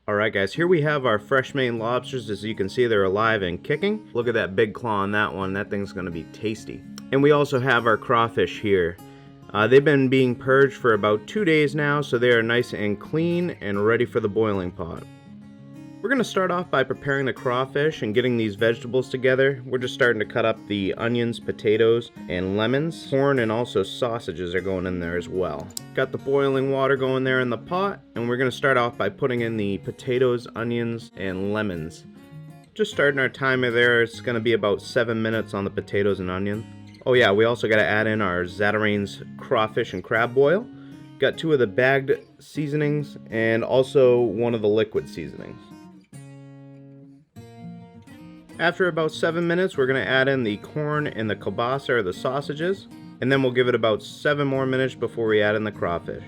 Alright guys, here we have our fresh Maine lobsters. As you can see, they're alive and kicking. Look at that big claw on that one. That thing's going to be tasty. And we also have our crawfish here. They've been being purged for about 2 days now, so they are nice and clean and ready for the boiling pot. We're going to start off by preparing the crawfish and getting these vegetables together. We're just starting to cut up the onions, potatoes, and lemons. Corn and also sausages are going in there as well. Got the boiling water going there in the pot, and we're going to start off by putting in the potatoes, onions, and lemons. Just starting our timer there. It's going to be about 7 minutes on the potatoes and onions. Oh yeah, we also got to add in our Zatarain's crawfish and crab boil. Got 2 of the bagged seasonings and also 1 of the liquid seasonings. After about 7 minutes, we're going to add in the corn and the kielbasa or the sausages, and then we'll give it about 7 more minutes before we add in the crawfish.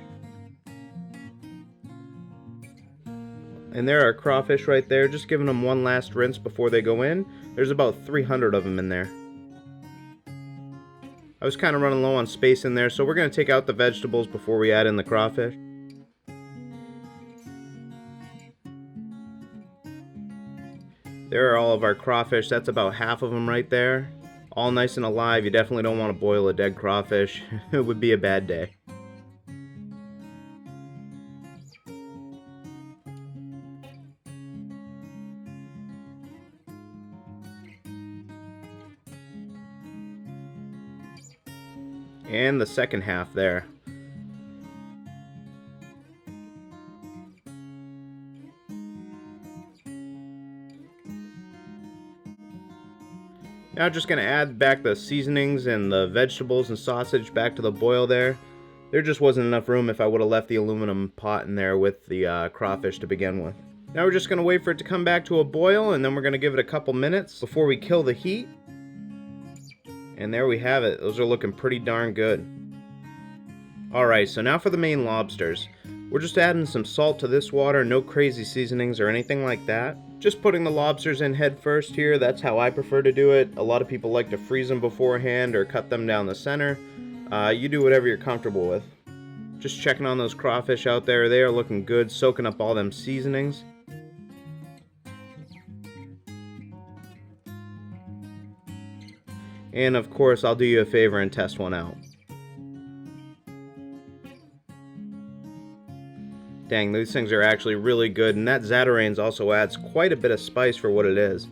And there are crawfish right there, just giving them one last rinse before they go in. There's about 300 of them in there. I was kind of running low on space in there, so we're going to take out the vegetables before we add in the crawfish. There are all of our crawfish. That's about half of them right there. All nice and alive. You definitely don't want to boil a dead crawfish. It would be a bad day. And the second half there. Now just going to add back the seasonings and the vegetables and sausage back to the boil there. There just wasn't enough room if I would have left the aluminum pot in there with the crawfish to begin with. Now we're just going to wait for it to come back to a boil, and then we're going to give it a couple minutes before we kill the heat. And there we have it. Those are looking pretty darn good. Alright, so now for the Maine lobsters. We're just adding some salt to this water, no crazy seasonings or anything like that. Just putting the lobsters in head first here. That's how I prefer to do it. A lot of people like to freeze them beforehand or cut them down the center. You do whatever you're comfortable with. Just checking on those crawfish out there. They are looking good, soaking up all them seasonings. And of course, I'll do you a favor and test one out. Dang, these things are actually really good, and that Zatarain's also adds quite a bit of spice for what it is.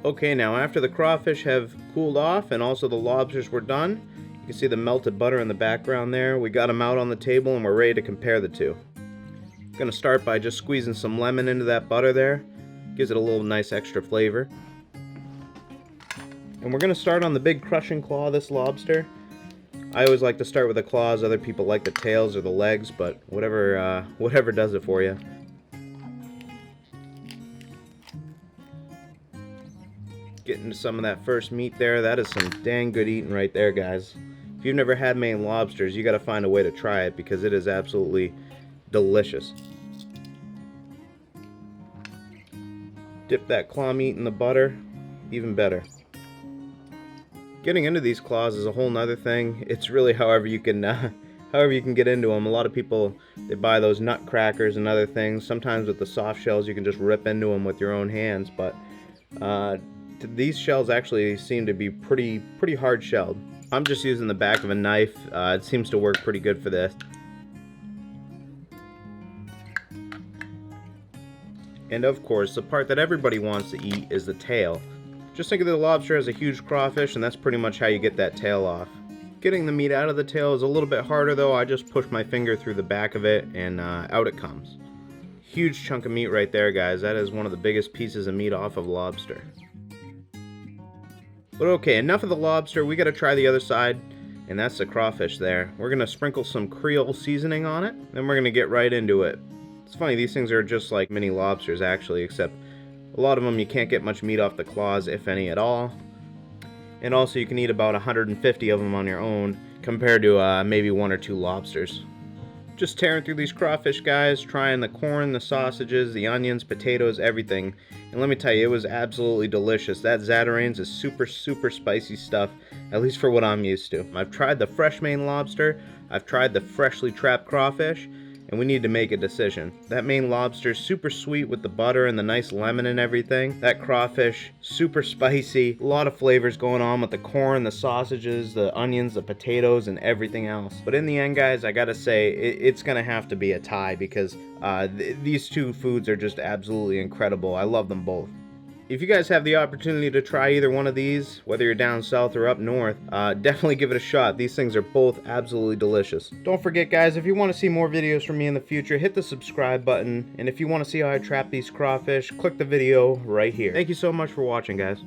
Okay, now after the crawfish have cooled off and also the lobsters were done, you can see the melted butter in the background there. We got them out on the table and we're ready to compare the two. I'm going to start by just squeezing some lemon into that butter there. Gives it a little nice extra flavor. And we're going to start on the big crushing claw of this lobster. I always like to start with the claws. Other people like the tails or the legs, but whatever does it for you. Getting to some of that first meat there. That is some dang good eating right there, guys. If you've never had Maine lobsters, you got to find a way to try it because it is absolutely delicious. Dip that claw meat in the butter, even better. Getting into these claws is a whole nother thing. It's really however you can get into them. A lot of people, they buy those nut crackers and other things. Sometimes with the soft shells you can just rip into them with your own hands, but these shells actually seem to be pretty hard shelled. I'm just using the back of a knife. It seems to work pretty good for this. And of course, the part that everybody wants to eat is the tail. Just think of the lobster as a huge crawfish, and that's pretty much how you get that tail off. Getting the meat out of the tail is a little bit harder though. I just push my finger through the back of it and out it comes. Huge chunk of meat right there, guys. That is one of the biggest pieces of meat off of lobster. But okay, enough of the lobster. We gotta try the other side, and that's the crawfish there. We're gonna sprinkle some Creole seasoning on it, then we're gonna get right into it. It's funny, these things are just like mini lobsters actually, except a lot of them you can't get much meat off the claws, if any at all. And also you can eat about 150 of them on your own, compared to maybe 1 or 2 lobsters. Just tearing through these crawfish, guys, trying the corn, the sausages, the onions, potatoes, everything. And let me tell you, it was absolutely delicious. That Zatarain's is super spicy stuff, at least for what I'm used to. I've tried the fresh Maine lobster, I've tried the freshly trapped crawfish, and we need to make a decision. That Maine lobster is super sweet with the butter and the nice lemon and everything. That crawfish, super spicy, a lot of flavors going on with the corn, the sausages, the onions, the potatoes, and everything else. But in the end, guys, I gotta say, it's gonna have to be a tie because these two foods are just absolutely incredible. I love them both. If you guys have the opportunity to try either one of these, whether you're down south or up north, definitely give it a shot. These things are both absolutely delicious. Don't forget, guys, if you want to see more videos from me in the future, hit the subscribe button. And if you want to see how I trap these crawfish, click the video right here. Thank you so much for watching, guys.